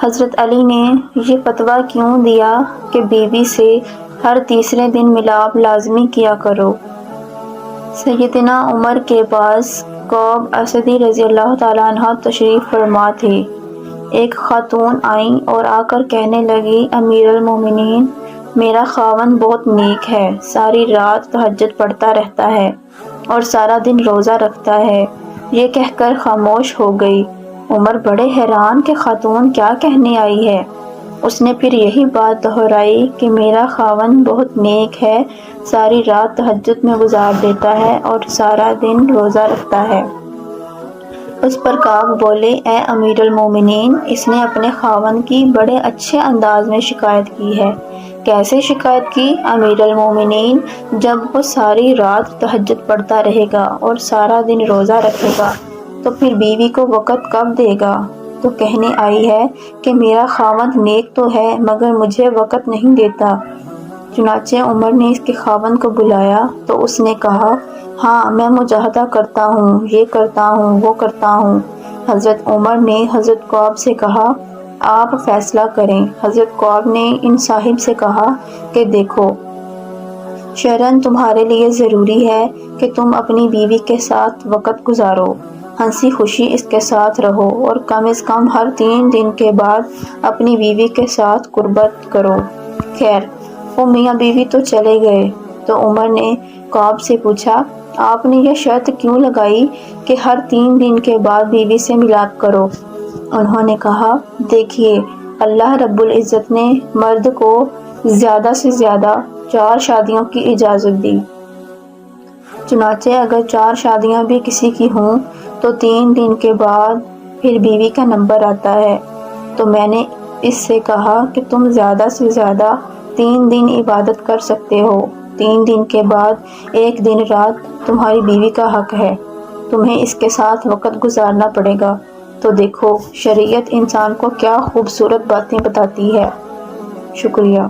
حضرت علی نے یہ فتویٰ کیوں دیا کہ بیوی سے ہر تیسرے دن ملاپ لازمی کیا کرو؟ سیدنا عمر کے پاس کعب اسدی رضی اللہ تعالیٰ عنہ تشریف فرما تھے۔ ایک خاتون آئیں اور آ کر کہنے لگی، امیر المومنین، میرا خاوند بہت نیک ہے، ساری رات تہجد پڑھتا رہتا ہے اور سارا دن روزہ رکھتا ہے۔ یہ کہہ کر خاموش ہو گئی۔ عمر بڑے حیران کہ خاتون کیا کہنے آئی ہے۔ اس نے پھر یہی بات دہرائی کہ میرا خاوند بہت نیک ہے، ساری رات تہجد میں گزار دیتا ہے اور سارا دن روزہ رکھتا ہے۔ اس پر کعب بولے، اے امیر المومنین، اس نے اپنے خاوند کی بڑے اچھے انداز میں شکایت کی ہے۔ کیسے شکایت کی؟ امیر المومنین، جب وہ ساری رات تہجد پڑھتا رہے گا اور سارا دن روزہ رکھے گا تو پھر بیوی کو وقت کب دے گا؟ تو کہنے آئی ہے کہ میرا خاوند نیک تو ہے مگر مجھے وقت نہیں دیتا۔ چنانچہ عمر نے اس کے خاوند کو بلایا تو اس نے کہا، ہاں میں مجاہدہ کرتا ہوں، یہ کرتا ہوں، وہ کرتا ہوں۔ حضرت عمر نے حضرت کعب سے کہا، آپ فیصلہ کریں۔ حضرت کعب نے ان صاحب سے کہا کہ دیکھو، شرعاً تمہارے لیے ضروری ہے کہ تم اپنی بیوی کے ساتھ وقت گزارو، ہنسی خوشی اس کے ساتھ رہو اور کم از کم ہر 3 دن کے بعد اپنی بیوی کے ساتھ قربت کرو۔ خیر، وہ میاں بیوی تو چلے گئے تو عمر نے کعب سے پوچھا، آپ نے یہ شرط کیوں لگائی کہ ہر 3 دن کے بعد بیوی سے ملاپ کرو؟ انہوں نے کہا، دیکھیے، اللہ رب العزت نے مرد کو زیادہ سے زیادہ 4 شادیوں کی اجازت دی۔ چنانچہ اگر 4 شادیاں بھی کسی کی ہوں تو 3 دن کے بعد پھر بیوی کا نمبر آتا ہے۔ تو میں نے اس سے کہا کہ تم زیادہ سے زیادہ 3 دن عبادت کر سکتے ہو، 3 دن کے بعد 1 دن رات تمہاری بیوی کا حق ہے، تمہیں اس کے ساتھ وقت گزارنا پڑے گا۔ تو دیکھو، شریعت انسان کو کیا خوبصورت باتیں بتاتی ہے۔ شکریہ۔